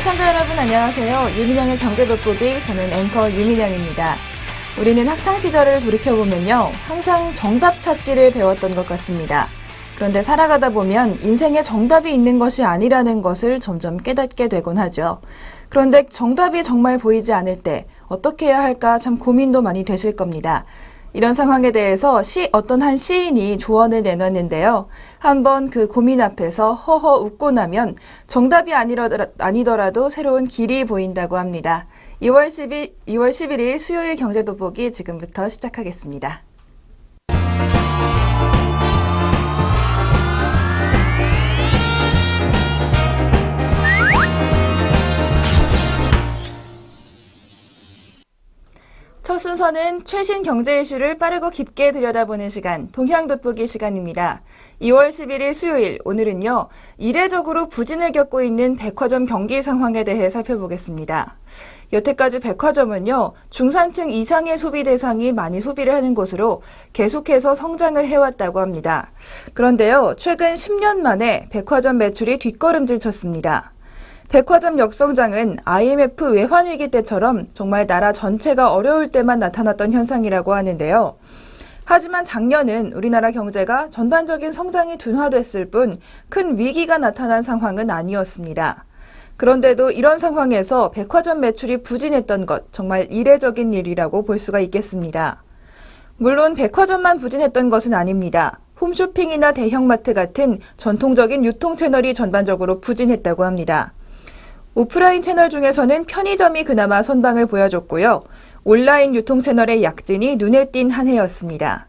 시청자 여러분 안녕하세요. 유민영의 경제돋보기, 저는 앵커 유민영입니다. 우리는 학창시절을 돌이켜보면요, 항상 정답 찾기를 배웠던 것 같습니다. 그런데 살아가다 보면 인생에 정답이 있는 것이 아니라는 것을 점점 깨닫게 되곤 하죠. 그런데 정답이 정말 보이지 않을 때 어떻게 해야 할까 참 고민도 많이 되실 겁니다. 이런 상황에 대해서 어떤 한 시인이 조언을 내놨는데요. 한번 그 고민 앞에서 허허 웃고 나면 정답이 아니더라도 새로운 길이 보인다고 합니다. 2월 11일 수요일 경제돋보기 지금부터 시작하겠습니다. 첫 순서는 최신 경제 이슈를 빠르고 깊게 들여다보는 시간, 동향돋보기 시간입니다. 2월 11일 수요일, 오늘은요, 이례적으로 부진을 겪고 있는 백화점 경기 상황에 대해 살펴보겠습니다. 여태까지 백화점은요, 중산층 이상의 소비 대상이 많이 소비를 하는 곳으로 계속해서 성장을 해왔다고 합니다. 그런데요, 최근 10년 만에 백화점 매출이 뒷걸음질 쳤습니다. 백화점 역성장은 IMF 외환위기 때처럼 정말 나라 전체가 어려울 때만 나타났던 현상이라고 하는데요. 하지만 작년은 우리나라 경제가 전반적인 성장이 둔화됐을 뿐 큰 위기가 나타난 상황은 아니었습니다. 그런데도 이런 상황에서 백화점 매출이 부진했던 것, 정말 이례적인 일이라고 볼 수가 있겠습니다. 물론 백화점만 부진했던 것은 아닙니다. 홈쇼핑이나 대형마트 같은 전통적인 유통 채널이 전반적으로 부진했다고 합니다. 오프라인 채널 중에서는 편의점이 그나마 선방을 보여줬고요. 온라인 유통 채널의 약진이 눈에 띈 한 해였습니다.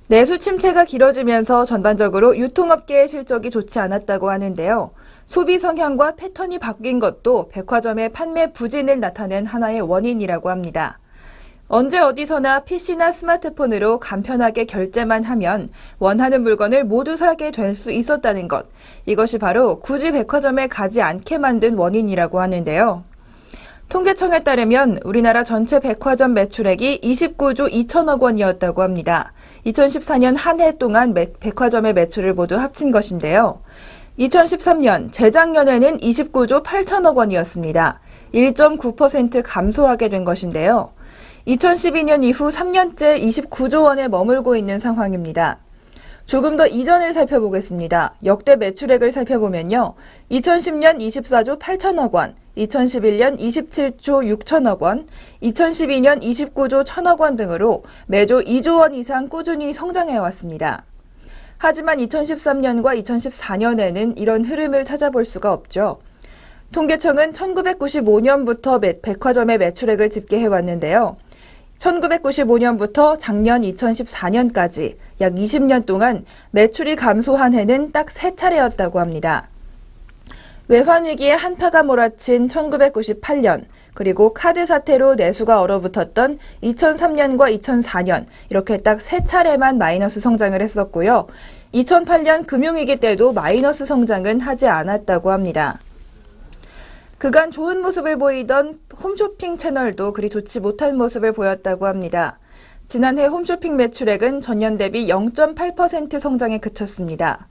내수 침체가 길어지면서 전반적으로 유통업계의 실적이 좋지 않았다고 하는데요. 소비 성향과 패턴이 바뀐 것도 백화점의 판매 부진을 나타낸 하나의 원인이라고 합니다. 언제 어디서나 PC나 스마트폰으로 간편하게 결제만 하면 원하는 물건을 모두 사게 될 수 있었다는 것. 이것이 바로 굳이 백화점에 가지 않게 만든 원인이라고 하는데요. 통계청에 따르면 우리나라 전체 백화점 매출액이 29조 2천억 원이었다고 합니다. 2014년 한 해 동안 백화점의 매출을 모두 합친 것인데요. 2013년, 재작년에는 29조 8천억 원이었습니다. 1.9% 감소하게 된 것인데요. 2012년 이후 3년째 29조 원에 머물고 있는 상황입니다. 조금 더 이전을 살펴보겠습니다. 역대 매출액을 살펴보면요. 2010년 24조 8천억 원, 2011년 27조 6천억 원, 2012년 29조 1천억 원 등으로 매조 2조 원 이상 꾸준히 성장해왔습니다. 하지만 2013년과 2014년에는 이런 흐름을 찾아볼 수가 없죠. 통계청은 1995년부터 백화점의 매출액을 집계해왔는데요. 1995년부터 작년 2014년까지 약 20년 동안 매출이 감소한 해는 딱 3차례였다고 합니다. 외환위기에 한파가 몰아친 1998년, 그리고 카드 사태로 내수가 얼어붙었던 2003년과 2004년, 이렇게 딱 3차례만 마이너스 성장을 했었고요. 2008년 금융위기 때도 마이너스 성장은 하지 않았다고 합니다. 그간 좋은 모습을 보이던 홈쇼핑 채널도 그리 좋지 못한 모습을 보였다고 합니다. 지난해 홈쇼핑 매출액은 전년 대비 0.8% 성장에 그쳤습니다.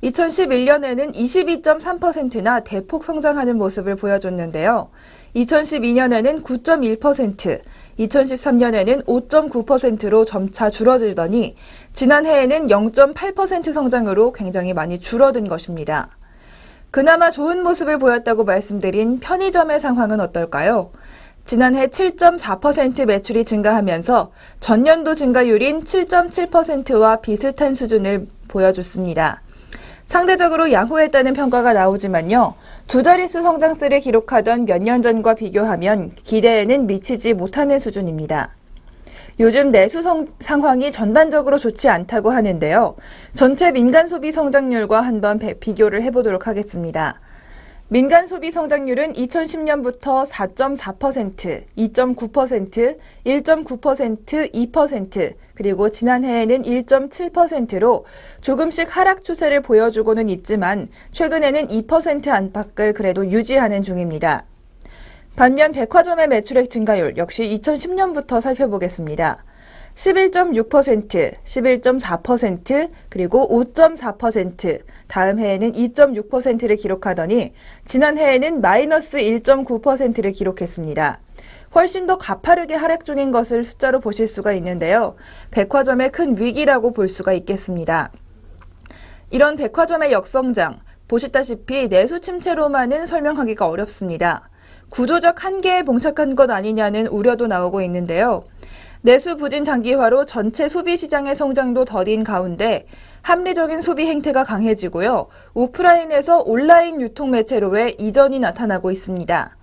2011년에는 22.3%나 대폭 성장하는 모습을 보여줬는데요. 2012년에는 9.1%, 2013년에는 5.9%로 점차 줄어들더니 지난해에는 0.8% 성장으로 굉장히 많이 줄어든 것입니다. 그나마 좋은 모습을 보였다고 말씀드린 편의점의 상황은 어떨까요? 지난해 7.4% 매출이 증가하면서 전년도 증가율인 7.7%와 비슷한 수준을 보여줬습니다. 상대적으로 양호했다는 평가가 나오지만요. 두 자릿수 성장세를 기록하던 몇 년 전과 비교하면 기대에는 미치지 못하는 수준입니다. 요즘 내수 상황이 전반적으로 좋지 않다고 하는데요. 전체 민간 소비 성장률과 한번 비교를 해보도록 하겠습니다. 민간 소비 성장률은 2010년부터 4.4%, 2.9%, 1.9%, 2%, 그리고 지난해에는 1.7%로 조금씩 하락 추세를 보여주고는 있지만 최근에는 2% 안팎을 그래도 유지하는 중입니다. 반면 백화점의 매출액 증가율 역시 2010년부터 살펴보겠습니다. 11.6%, 11.4%, 그리고 5.4%, 다음 해에는 2.6%를 기록하더니 지난해에는 마이너스 1.9%를 기록했습니다. 훨씬 더 가파르게 하락 중인 것을 숫자로 보실 수가 있는데요. 백화점의 큰 위기라고 볼 수가 있겠습니다. 이런 백화점의 역성장, 보시다시피 내수 침체로만은 설명하기가 어렵습니다. 구조적 한계에 봉착한 것 아니냐는 우려도 나오고 있는데요. 내수 부진 장기화로 전체 소비 시장의 성장도 더딘 가운데 합리적인 소비 행태가 강해지고요. 오프라인에서 온라인 유통 매체로의 이전이 나타나고 있습니다.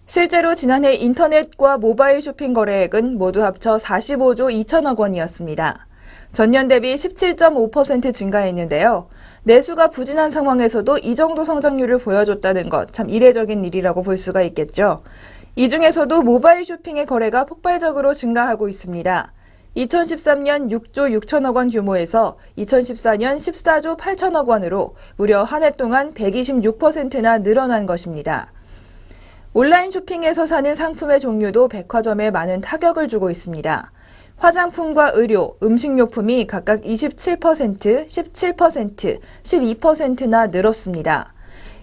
실제로 지난해 인터넷과 모바일 쇼핑 거래액은 모두 합쳐 45조 2천억 원이었습니다. 전년 대비 17.5% 증가했는데요. 내수가 부진한 상황에서도 이 정도 성장률을 보여줬다는 것 참 이례적인 일이라고 볼 수가 있겠죠. 이 중에서도 모바일 쇼핑의 거래가 폭발적으로 증가하고 있습니다. 2013년 6조 6천억 원 규모에서 2014년 14조 8천억 원으로 무려 한 해 동안 126%나 늘어난 것입니다. 온라인 쇼핑에서 사는 상품의 종류도 백화점에 많은 타격을 주고 있습니다. 화장품과 의료, 음식료품이 각각 27%, 17%, 12%나 늘었습니다.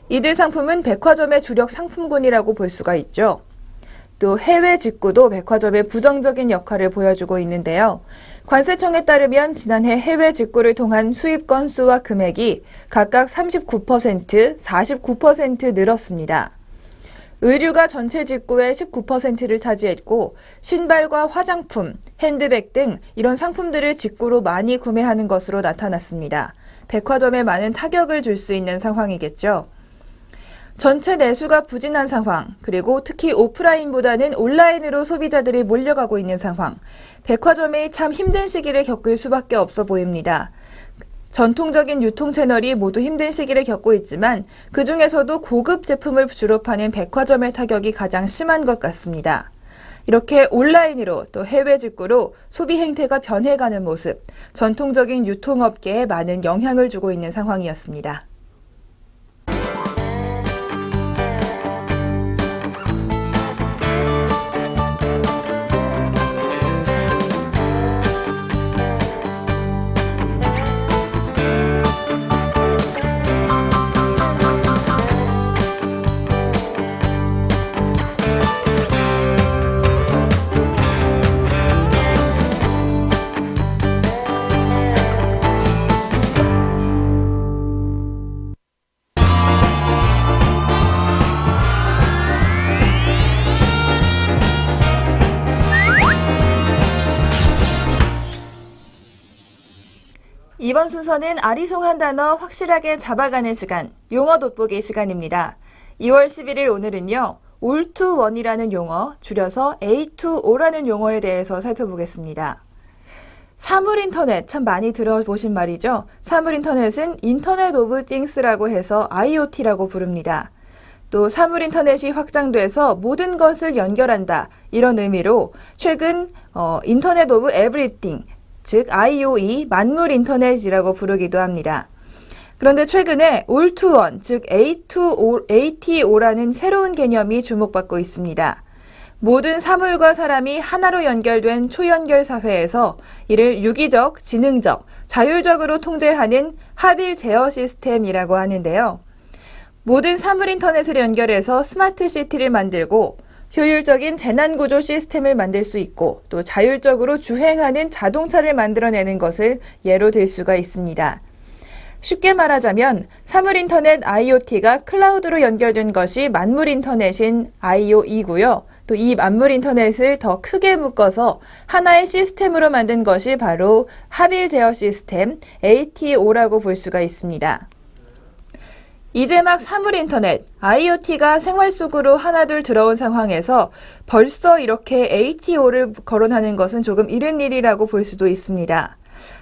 이들 상품은 백화점의 주력 상품군이라고 볼 수가 있죠. 또 해외 직구도 백화점의 부정적인 역할을 보여주고 있는데요. 관세청에 따르면 지난해 해외 직구를 통한 수입 건수와 금액이 각각 39%, 49% 늘었습니다. 의류가 전체 직구의 19%를 차지했고 신발과 화장품, 핸드백 등 이런 상품들을 직구로 많이 구매하는 것으로 나타났습니다. 백화점에 많은 타격을 줄 수 있는 상황이겠죠. 전체 내수가 부진한 상황, 그리고 특히 오프라인보다는 온라인으로 소비자들이 몰려가고 있는 상황, 백화점이 참 힘든 시기를 겪을 수밖에 없어 보입니다. 전통적인 유통 채널이 모두 힘든 시기를 겪고 있지만 그중에서도 고급 제품을 주로 파는 백화점의 타격이 가장 심한 것 같습니다. 이렇게 온라인으로 또 해외 직구로 소비 행태가 변해가는 모습, 전통적인 유통업계에 많은 영향을 주고 있는 상황이었습니다. 이번 순서는 아리송한 단어 확실하게 잡아가는 시간, 용어 돋보기 시간입니다. 2월 11일 오늘은요, all-to-one이라는 용어, 줄여서 A2O라는 용어에 대해서 살펴보겠습니다. 사물인터넷 참 많이 들어보신 말이죠. 사물인터넷은 인터넷 오브 띵스라고 해서 IoT라고 부릅니다. 또 사물인터넷이 확장돼서 모든 것을 연결한다, 이런 의미로 최근 인터넷 오브 에브리띵, 즉 IOE, 만물인터넷이라고 부르기도 합니다. 그런데 최근에 all-to-one, 즉 ATO라는 새로운 개념이 주목받고 있습니다. 모든 사물과 사람이 하나로 연결된 초연결 사회에서 이를 유기적, 지능적, 자율적으로 통제하는 합일 제어 시스템이라고 하는데요. 모든 사물인터넷을 연결해서 스마트 시티를 만들고 효율적인 재난구조 시스템을 만들 수 있고 또 자율적으로 주행하는 자동차를 만들어내는 것을 예로 들 수가 있습니다. 쉽게 말하자면 사물인터넷 IoT가 클라우드로 연결된 것이 만물인터넷인 IOE고요. 또 이 만물인터넷을 더 크게 묶어서 하나의 시스템으로 만든 것이 바로 합일 제어 시스템 ATO라고 볼 수가 있습니다. 이제 막 사물인터넷, IoT가 생활 속으로 하나둘 들어온 상황에서 벌써 이렇게 ATO를 거론하는 것은 조금 이른 일이라고 볼 수도 있습니다.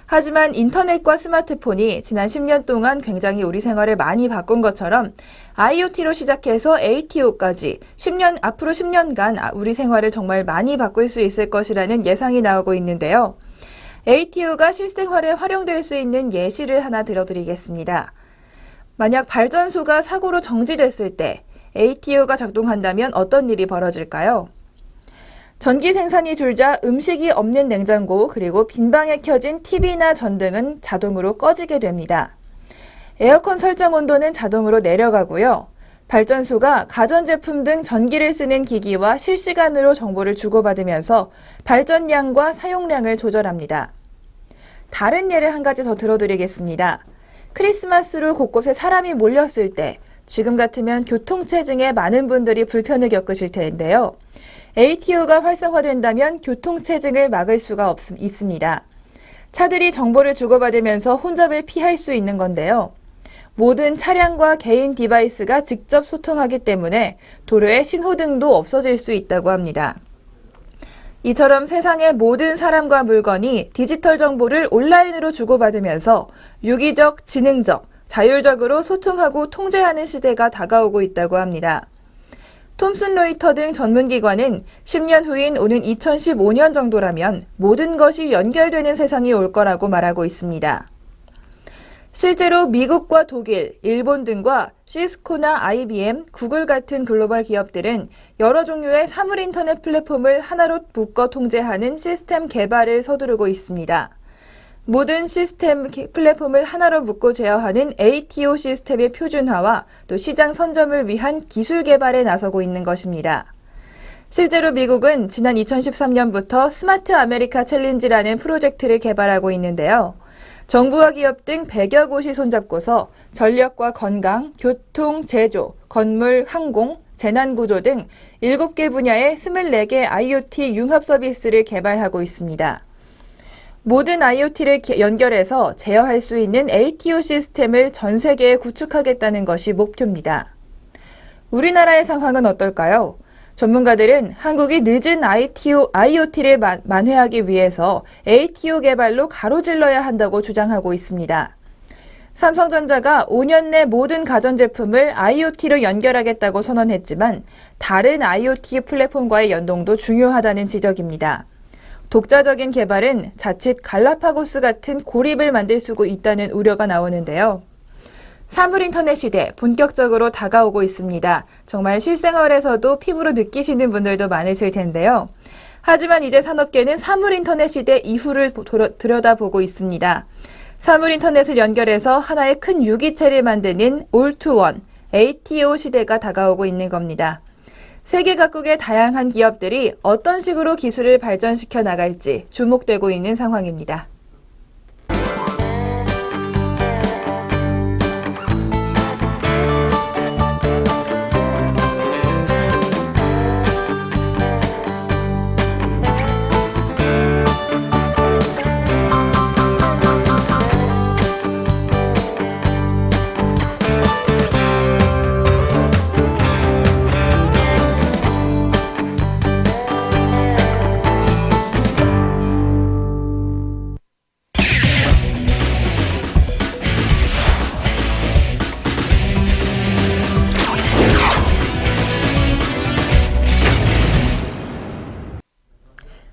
하지만 인터넷과 스마트폰이 지난 10년 동안 굉장히 우리 생활을 많이 바꾼 것처럼 IoT로 시작해서 ATO까지 앞으로 10년간 우리 생활을 정말 많이 바꿀 수 있을 것이라는 예상이 나오고 있는데요. ATO가 실생활에 활용될 수 있는 예시를 하나 들어드리겠습니다. 만약 발전소가 사고로 정지됐을 때 ATO가 작동한다면 어떤 일이 벌어질까요? 전기 생산이 줄자 음식이 없는 냉장고 그리고 빈방에 켜진 TV나 전등은 자동으로 꺼지게 됩니다. 에어컨 설정 온도는 자동으로 내려가고요. 발전소가 가전제품 등 전기를 쓰는 기기와 실시간으로 정보를 주고받으면서 발전량과 사용량을 조절합니다. 다른 예를 한 가지 더 들어드리겠습니다. 크리스마스로 곳곳에 사람이 몰렸을 때 지금 같으면 교통체증에 많은 분들이 불편을 겪으실 텐데요. ATO가 활성화된다면 교통체증을 막을 수가 있습니다. 차들이 정보를 주고받으면서 혼잡을 피할 수 있는 건데요. 모든 차량과 개인 디바이스가 직접 소통하기 때문에 도로에 신호등도 없어질 수 있다고 합니다. 이처럼 세상의 모든 사람과 물건이 디지털 정보를 온라인으로 주고받으면서 유기적, 지능적, 자율적으로 소통하고 통제하는 시대가 다가오고 있다고 합니다. 톰슨 로이터 등 전문기관은 10년 후인 오는 2015년 정도라면 모든 것이 연결되는 세상이 올 거라고 말하고 있습니다. 실제로 미국과 독일, 일본 등과 시스코나 IBM, 구글 같은 글로벌 기업들은 여러 종류의 사물 인터넷 플랫폼을 하나로 묶어 통제하는 시스템 개발을 서두르고 있습니다. 모든 시스템 플랫폼을 하나로 묶고 제어하는 ATO 시스템의 표준화와 또 시장 선점을 위한 기술 개발에 나서고 있는 것입니다. 실제로 미국은 지난 2013년부터 스마트 아메리카 챌린지라는 프로젝트를 개발하고 있는데요. 정부와 기업 등 100여 곳이 손잡고서 전력과 건강, 교통, 제조, 건물, 항공, 재난구조 등 7개 분야의 24개 IoT 융합 서비스를 개발하고 있습니다. 모든 IoT를 연결해서 제어할 수 있는 ATO 시스템을 전 세계에 구축하겠다는 것이 목표입니다. 우리나라의 상황은 어떨까요? 전문가들은 한국이 늦은 IoT를 만회하기 위해서 ATO 개발로 가로질러야 한다고 주장하고 있습니다. 삼성전자가 5년 내 모든 가전제품을 IoT로 연결하겠다고 선언했지만 다른 IoT 플랫폼과의 연동도 중요하다는 지적입니다. 독자적인 개발은 자칫 갈라파고스 같은 고립을 만들 수 있다는 우려가 나오는데요. 사물 인터넷 시대 본격적으로 다가오고 있습니다. 정말 실생활에서도 피부로 느끼시는 분들도 많으실 텐데요. 하지만 이제 산업계는 사물 인터넷 시대 이후를 들여다보고 있습니다. 사물 인터넷을 연결해서 하나의 큰 유기체를 만드는 all-to-one, ATO 시대가 다가오고 있는 겁니다. 세계 각국의 다양한 기업들이 어떤 식으로 기술을 발전시켜 나갈지 주목되고 있는 상황입니다.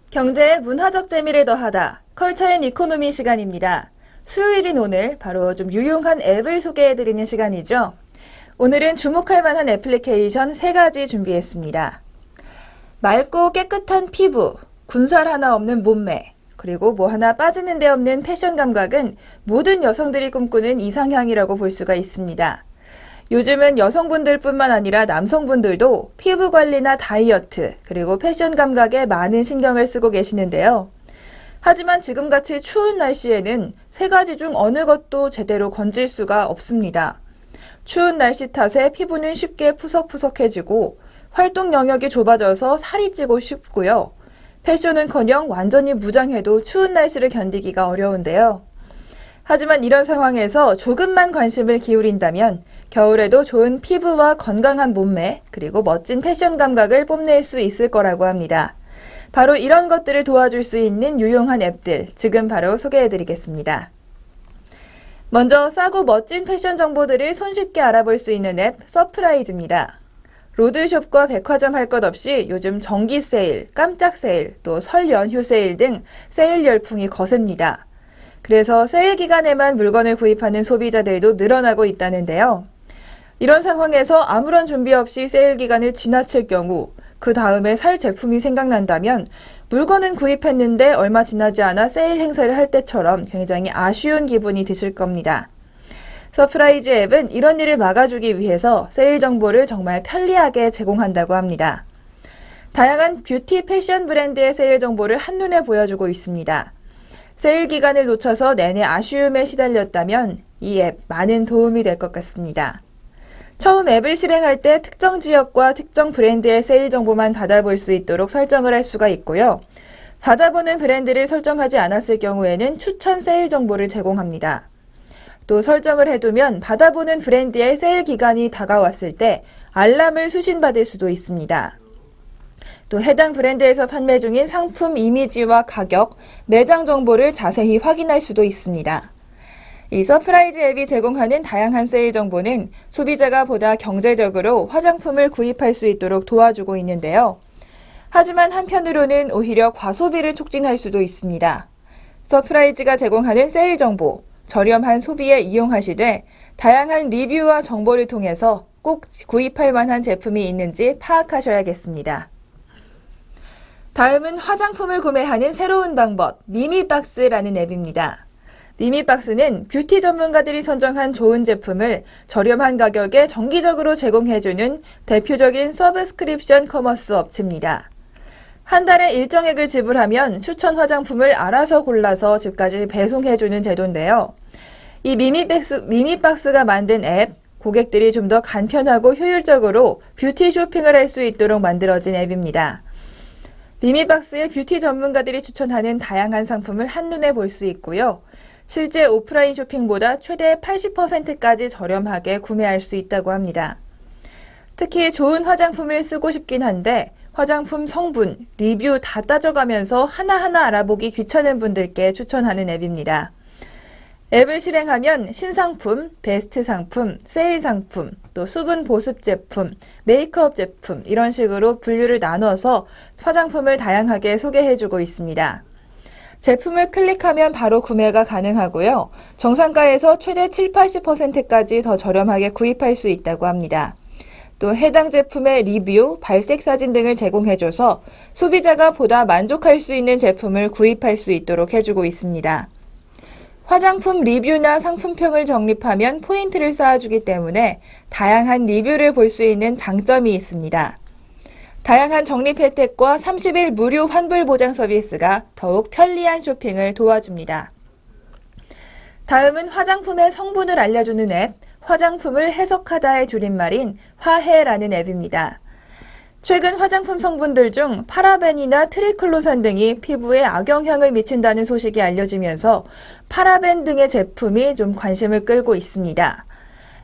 경제에 문화적 재미를 더하다. 컬처 앤 이코노미 시간입니다. 수요일인 오늘 바로 좀 유용한 앱을 소개해드리는 시간이죠. 오늘은 주목할 만한 애플리케이션 3가지 준비했습니다. 맑고 깨끗한 피부, 군살 하나 없는 몸매, 그리고 뭐 하나 빠지는 데 없는 패션 감각은 모든 여성들이 꿈꾸는 이상향이라고 볼 수가 있습니다. 요즘은 여성분들뿐만 아니라 남성분들도 피부 관리나 다이어트, 그리고 패션 감각에 많은 신경을 쓰고 계시는데요. 하지만 지금같이 추운 날씨에는 3가지 중 어느 것도 제대로 건질 수가 없습니다. 추운 날씨 탓에 피부는 쉽게 푸석푸석해지고 활동 영역이 좁아져서 살이 찌고 쉽고요. 패션은커녕 완전히 무장해도 추운 날씨를 견디기가 어려운데요. 하지만 이런 상황에서 조금만 관심을 기울인다면 겨울에도 좋은 피부와 건강한 몸매, 그리고 멋진 패션 감각을 뽐낼 수 있을 거라고 합니다. 바로 이런 것들을 도와줄 수 있는 유용한 앱들, 지금 바로 소개해드리겠습니다. 먼저 싸고 멋진 패션 정보들을 손쉽게 알아볼 수 있는 앱 서프라이즈입니다. 로드숍과 백화점 할 것 없이 요즘 정기 세일, 깜짝 세일, 또 설 연휴 세일 등 세일 열풍이 거셉니다. 그래서 세일 기간에만 물건을 구입하는 소비자들도 늘어나고 있다는데요. 이런 상황에서 아무런 준비 없이 세일 기간을 지나칠 경우 그 다음에 살 제품이 생각난다면 물건은 구입했는데 얼마 지나지 않아 세일 행사를 할 때처럼 굉장히 아쉬운 기분이 드실 겁니다. 서프라이즈 앱은 이런 일을 막아주기 위해서 세일 정보를 정말 편리하게 제공한다고 합니다. 다양한 뷰티 패션 브랜드의 세일 정보를 한눈에 보여주고 있습니다. 세일 기간을 놓쳐서 내내 아쉬움에 시달렸다면 이 앱 많은 도움이 될 것 같습니다. 처음 앱을 실행할 때 특정 지역과 특정 브랜드의 세일 정보만 받아볼 수 있도록 설정을 할 수가 있고요. 받아보는 브랜드를 설정하지 않았을 경우에는 추천 세일 정보를 제공합니다. 또 설정을 해두면 받아보는 브랜드의 세일 기간이 다가왔을 때 알람을 수신받을 수도 있습니다. 또 해당 브랜드에서 판매 중인 상품 이미지와 가격, 매장 정보를 자세히 확인할 수도 있습니다. 이 서프라이즈 앱이 제공하는 다양한 세일 정보는 소비자가 보다 경제적으로 화장품을 구입할 수 있도록 도와주고 있는데요. 하지만 한편으로는 오히려 과소비를 촉진할 수도 있습니다. 서프라이즈가 제공하는 세일 정보, 저렴한 소비에 이용하시되 다양한 리뷰와 정보를 통해서 꼭 구입할 만한 제품이 있는지 파악하셔야겠습니다. 다음은 화장품을 구매하는 새로운 방법, 미미박스라는 앱입니다. 미미박스는 뷰티 전문가들이 선정한 좋은 제품을 저렴한 가격에 정기적으로 제공해주는 대표적인 서브스크립션 커머스 업체입니다. 한 달에 일정액을 지불하면 추천 화장품을 알아서 골라서 집까지 배송해주는 제도인데요. 이 미미박스가 만든 앱, 고객들이 좀 더 간편하고 효율적으로 뷰티 쇼핑을 할 수 있도록 만들어진 앱입니다. 미미박스의 뷰티 전문가들이 추천하는 다양한 상품을 한눈에 볼 수 있고요. 실제 오프라인 쇼핑보다 최대 80%까지 저렴하게 구매할 수 있다고 합니다. 특히 좋은 화장품을 쓰고 싶긴 한데 화장품 성분, 리뷰 다 따져가면서 하나하나 알아보기 귀찮은 분들께 추천하는 앱입니다. 앱을 실행하면 신상품, 베스트 상품, 세일 상품, 또 수분 보습 제품, 메이크업 제품 이런 식으로 분류를 나눠서 화장품을 다양하게 소개해주고 있습니다. 제품을 클릭하면 바로 구매가 가능하고요. 정상가에서 최대 70-80%까지 더 저렴하게 구입할 수 있다고 합니다. 또 해당 제품의 리뷰, 발색 사진 등을 제공해줘서 소비자가 보다 만족할 수 있는 제품을 구입할 수 있도록 해주고 있습니다. 화장품 리뷰나 상품평을 적립하면 포인트를 쌓아주기 때문에 다양한 리뷰를 볼 수 있는 장점이 있습니다. 다양한 적립 혜택과 30일 무료 환불 보장 서비스가 더욱 편리한 쇼핑을 도와줍니다. 다음은 화장품의 성분을 알려주는 앱, 화장품을 해석하다의 줄임말인 화해라는 앱입니다. 최근 화장품 성분들 중 파라벤이나 트리클로산 등이 피부에 악영향을 미친다는 소식이 알려지면서 파라벤 등의 제품이 좀 관심을 끌고 있습니다.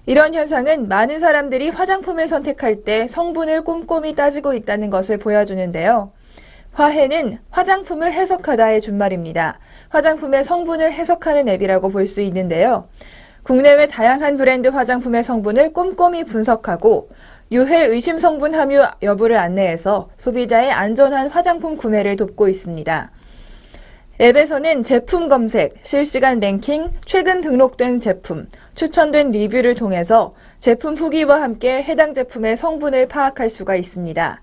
이런 현상은 많은 사람들이 화장품을 선택할 때 성분을 꼼꼼히 따지고 있다는 것을 보여주는데요. 화해는 화장품을 해석하다의 준말입니다. 화장품의 성분을 해석하는 앱이라고 볼 수 있는데요. 국내외 다양한 브랜드 화장품의 성분을 꼼꼼히 분석하고 유해 의심 성분 함유 여부를 안내해서 소비자의 안전한 화장품 구매를 돕고 있습니다. 앱에서는 제품 검색, 실시간 랭킹, 최근 등록된 제품, 추천된 리뷰를 통해서 제품 후기와 함께 해당 제품의 성분을 파악할 수가 있습니다.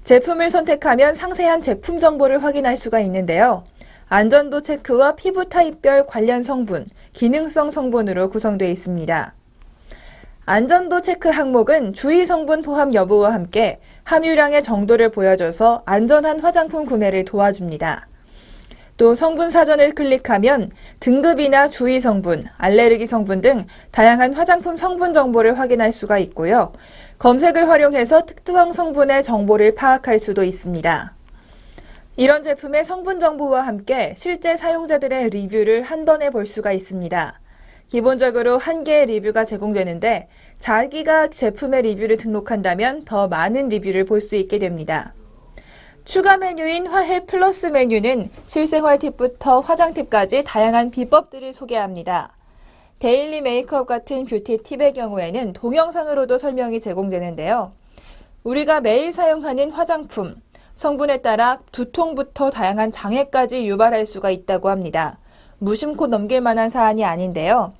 제품을 선택하면 상세한 제품 정보를 확인할 수가 있는데요. 안전도 체크와 피부 타입별 관련 성분, 기능성 성분으로 구성되어 있습니다. 안전도 체크 항목은 주의 성분 포함 여부와 함께 함유량의 정도를 보여줘서 안전한 화장품 구매를 도와줍니다. 또 성분 사전을 클릭하면 등급이나 주의 성분, 알레르기 성분 등 다양한 화장품 성분 정보를 확인할 수가 있고요. 검색을 활용해서 특정 성분의 정보를 파악할 수도 있습니다. 이런 제품의 성분 정보와 함께 실제 사용자들의 리뷰를 한 번에 볼 수가 있습니다. 기본적으로 1개의 리뷰가 제공되는데 자기가 제품의 리뷰를 등록한다면 더 많은 리뷰를 볼 수 있게 됩니다. 추가 메뉴인 화해 플러스 메뉴는 실생활 팁부터 화장 팁까지 다양한 비법들을 소개합니다. 데일리 메이크업 같은 뷰티 팁의 경우에는 동영상으로도 설명이 제공되는데요. 우리가 매일 사용하는 화장품, 성분에 따라 두통부터 다양한 장애까지 유발할 수가 있다고 합니다. 무심코 넘길 만한 사안이 아닌데요.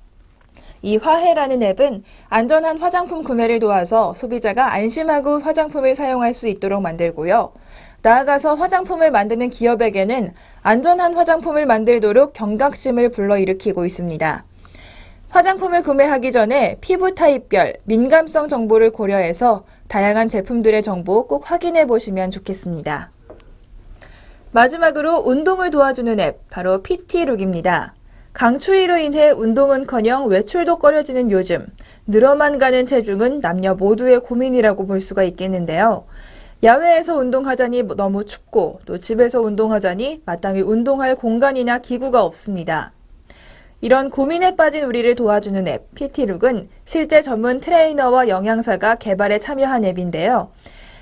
이 화해라는 앱은 안전한 화장품 구매를 도와서 소비자가 안심하고 화장품을 사용할 수 있도록 만들고요. 나아가서 화장품을 만드는 기업에게는 안전한 화장품을 만들도록 경각심을 불러일으키고 있습니다. 화장품을 구매하기 전에 피부 타입별, 민감성 정보를 고려해서 다양한 제품들의 정보 꼭 확인해 보시면 좋겠습니다. 마지막으로 운동을 도와주는 앱, 바로 PT룩입니다. 강추위로 인해 운동은커녕 외출도 꺼려지는 요즘, 늘어만 가는 체중은 남녀 모두의 고민이라고 볼 수가 있겠는데요. 야외에서 운동하자니 너무 춥고 또 집에서 운동하자니 마땅히 운동할 공간이나 기구가 없습니다. 이런 고민에 빠진 우리를 도와주는 앱 PT룩은 실제 전문 트레이너와 영양사가 개발에 참여한 앱인데요.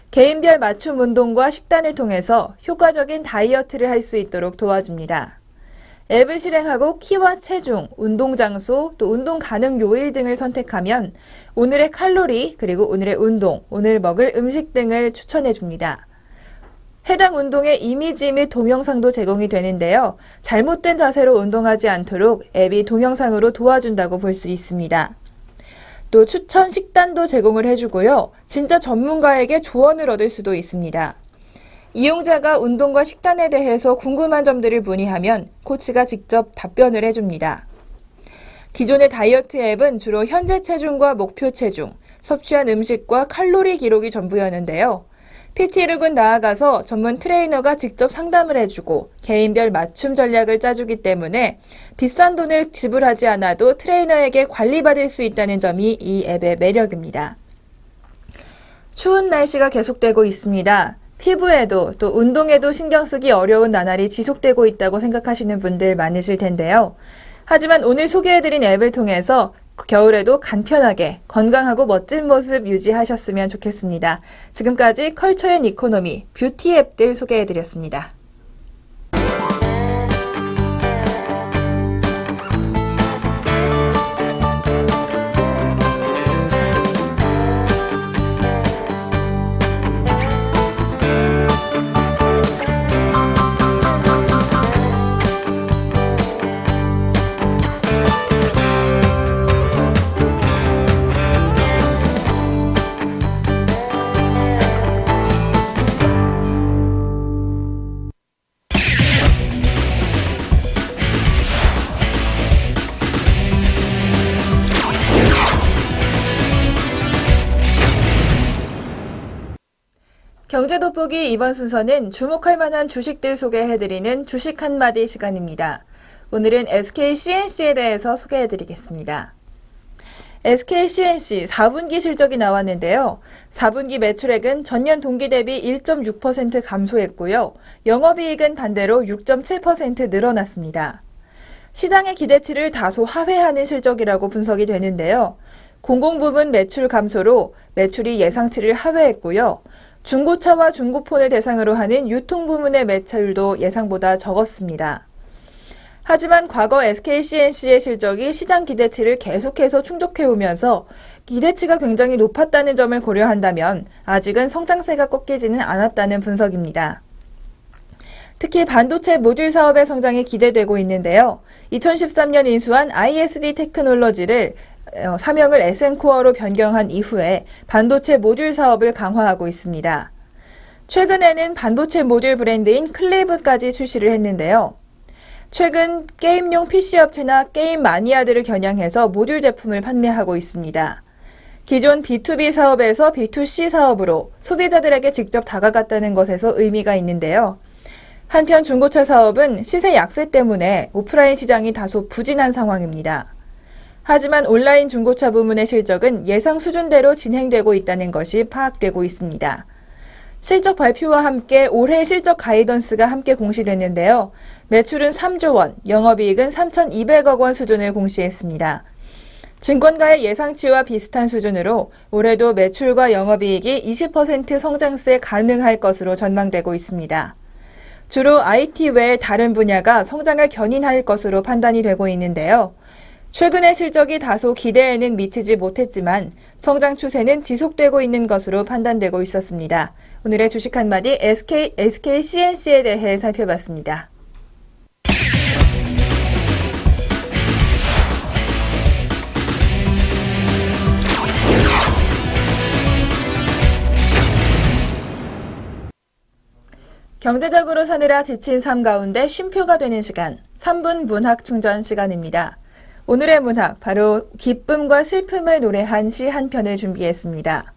개인별 맞춤 운동과 식단을 통해서 효과적인 다이어트를 할 수 있도록 도와줍니다. 앱을 실행하고 키와 체중, 운동 장소, 또 운동 가능 요일 등을 선택하면 오늘의 칼로리, 그리고 오늘의 운동, 오늘 먹을 음식 등을 추천해 줍니다. 해당 운동의 이미지 및 동영상도 제공이 되는데요. 잘못된 자세로 운동하지 않도록 앱이 동영상으로 도와준다고 볼 수 있습니다. 또 추천 식단도 제공을 해주고요. 진짜 전문가에게 조언을 얻을 수도 있습니다. 이용자가 운동과 식단에 대해서 궁금한 점들을 문의하면 코치가 직접 답변을 해줍니다. 기존의 다이어트 앱은 주로 현재 체중과 목표 체중, 섭취한 음식과 칼로리 기록이 전부였는데요. PT룩은 나아가서 전문 트레이너가 직접 상담을 해주고 개인별 맞춤 전략을 짜주기 때문에 비싼 돈을 지불하지 않아도 트레이너에게 관리받을 수 있다는 점이 이 앱의 매력입니다. 추운 날씨가 계속되고 있습니다. 피부에도 또 운동에도 신경 쓰기 어려운 나날이 지속되고 있다고 생각하시는 분들 많으실 텐데요. 하지만 오늘 소개해드린 앱을 통해서 겨울에도 간편하게 건강하고 멋진 모습 유지하셨으면 좋겠습니다. 지금까지 컬처 앤 이코노미 뷰티 앱들 소개해드렸습니다. 경제 돋보기 이번 순서는 주목할 만한 주식들 소개해드리는 주식 한마디 시간입니다. 오늘은 SK C&C에 대해서 소개해드리겠습니다. SK C&C 4분기 실적이 나왔는데요. 4분기 매출액은 전년 동기 대비 1.6% 감소했고요. 영업이익은 반대로 6.7% 늘어났습니다. 시장의 기대치를 다소 하회하는 실적이라고 분석이 되는데요. 공공부문 매출 감소로 매출이 예상치를 하회했고요. 중고차와 중고폰을 대상으로 하는 유통부문의 매출도 예상보다 적었습니다. 하지만 과거 SK C&C의 실적이 시장 기대치를 계속해서 충족해오면서 기대치가 굉장히 높았다는 점을 고려한다면 아직은 성장세가 꺾이지는 않았다는 분석입니다. 특히 반도체 모듈 사업의 성장이 기대되고 있는데요. 2013년 인수한 ISD 테크놀로지를 사명을 에센코어로 변경한 이후에 반도체 모듈 사업을 강화하고 있습니다. 최근에는 반도체 모듈 브랜드인 클리브까지 출시를 했는데요. 최근 게임용 PC 업체나 게임 마니아들을 겨냥해서 모듈 제품을 판매하고 있습니다. 기존 B2B 사업에서 B2C 사업으로 소비자들에게 직접 다가갔다는 것에서 의미가 있는데요. 한편 중고차 사업은 시세 약세 때문에 오프라인 시장이 다소 부진한 상황입니다. 하지만 온라인 중고차 부문의 실적은 예상 수준대로 진행되고 있다는 것이 파악되고 있습니다. 실적 발표와 함께 올해 실적 가이던스가 함께 공시됐는데요. 매출은 3조 원, 영업이익은 3,200억 원 수준을 공시했습니다. 증권가의 예상치와 비슷한 수준으로 올해도 매출과 영업이익이 20% 성장세 가능할 것으로 전망되고 있습니다. 주로 IT 외의 다른 분야가 성장을 견인할 것으로 판단이 되고 있는데요. 최근의 실적이 다소 기대에는 미치지 못했지만 성장 추세는 지속되고 있는 것으로 판단되고 있었습니다. 오늘의 주식 한마디 SK C&C에 대해 살펴봤습니다. 경제적으로 사느라 지친 삶 가운데 쉼표가 되는 시간, 3분 문학 충전 시간입니다. 오늘의 문학, 바로 기쁨과 슬픔을 노래한 시 한 편을 준비했습니다.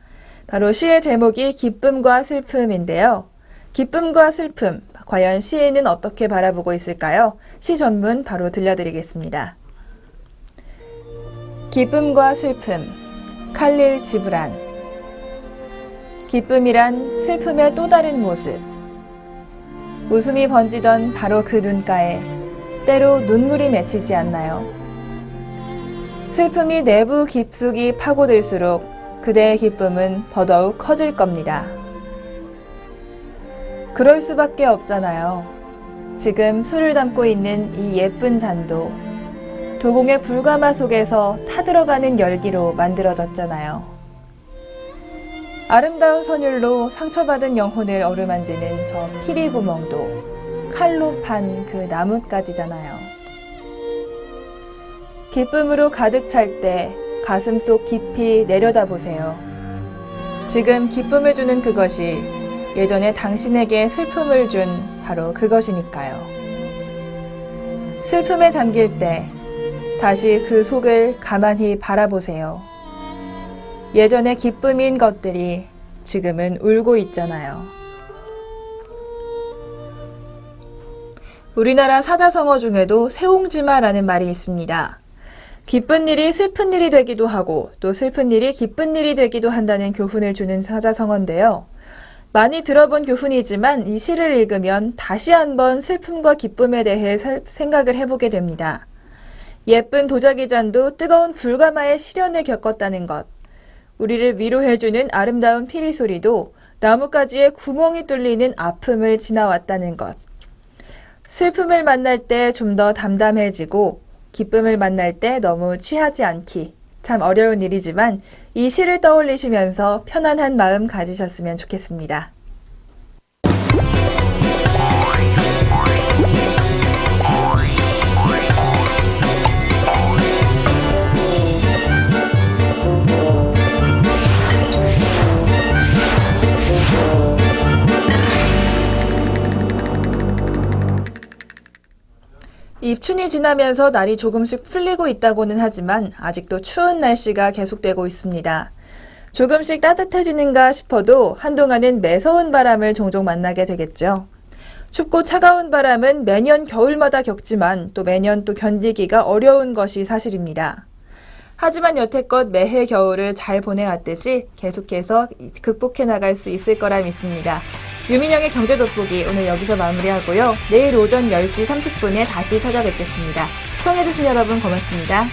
바로 시의 제목이 기쁨과 슬픔인데요. 기쁨과 슬픔, 과연 시인은 어떻게 바라보고 있을까요? 시 전문 바로 들려드리겠습니다. 기쁨과 슬픔, 칼릴 지브란. 기쁨이란 슬픔의 또 다른 모습. 웃음이 번지던 바로 그 눈가에 때로 눈물이 맺히지 않나요? 슬픔이 내부 깊숙이 파고들수록 그대의 기쁨은 더더욱 커질 겁니다. 그럴 수밖에 없잖아요. 지금 술을 담고 있는 이 예쁜 잔도 도공의 불가마 속에서 타들어가는 열기로 만들어졌잖아요. 아름다운 선율로 상처받은 영혼을 어루만지는 저 피리 구멍도 칼로 판 그 나뭇가지잖아요. 기쁨으로 가득 찰 때 가슴 속 깊이 내려다보세요. 지금 기쁨을 주는 그것이 예전에 당신에게 슬픔을 준 바로 그것이니까요. 슬픔에 잠길 때 다시 그 속을 가만히 바라보세요. 예전에 기쁨인 것들이 지금은 울고 있잖아요. 우리나라 사자성어 중에도 세옹지마라는 말이 있습니다. 기쁜 일이 슬픈 일이 되기도 하고 또 슬픈 일이 기쁜 일이 되기도 한다는 교훈을 주는 사자성어인데요. 많이 들어본 교훈이지만 이 시를 읽으면 다시 한번 슬픔과 기쁨에 대해 생각을 해보게 됩니다. 예쁜 도자기 잔도 뜨거운 불가마의 시련을 겪었다는 것. 우리를 위로해주는 아름다운 피리 소리도 나뭇가지에 구멍이 뚫리는 아픔을 지나왔다는 것. 슬픔을 만날 때 좀 더 담담해지고 기쁨을 만날 때 너무 취하지 않기. 참 어려운 일이지만 이 시를 떠올리시면서 편안한 마음 가지셨으면 좋겠습니다. 입춘이 지나면서 날이 조금씩 풀리고 있다고는 하지만 아직도 추운 날씨가 계속되고 있습니다. 조금씩 따뜻해지는가 싶어도 한동안은 매서운 바람을 종종 만나게 되겠죠. 춥고 차가운 바람은 매년 겨울마다 겪지만 또 매년 또 견디기가 어려운 것이 사실입니다. 하지만 여태껏 매해 겨울을 잘 보내왔듯이 계속해서 극복해 나갈 수 있을 거라 믿습니다. 유민영의 경제돋보기 오늘 여기서 마무리하고요. 내일 오전 10시 30분에 다시 찾아뵙겠습니다. 시청해주신 여러분 고맙습니다.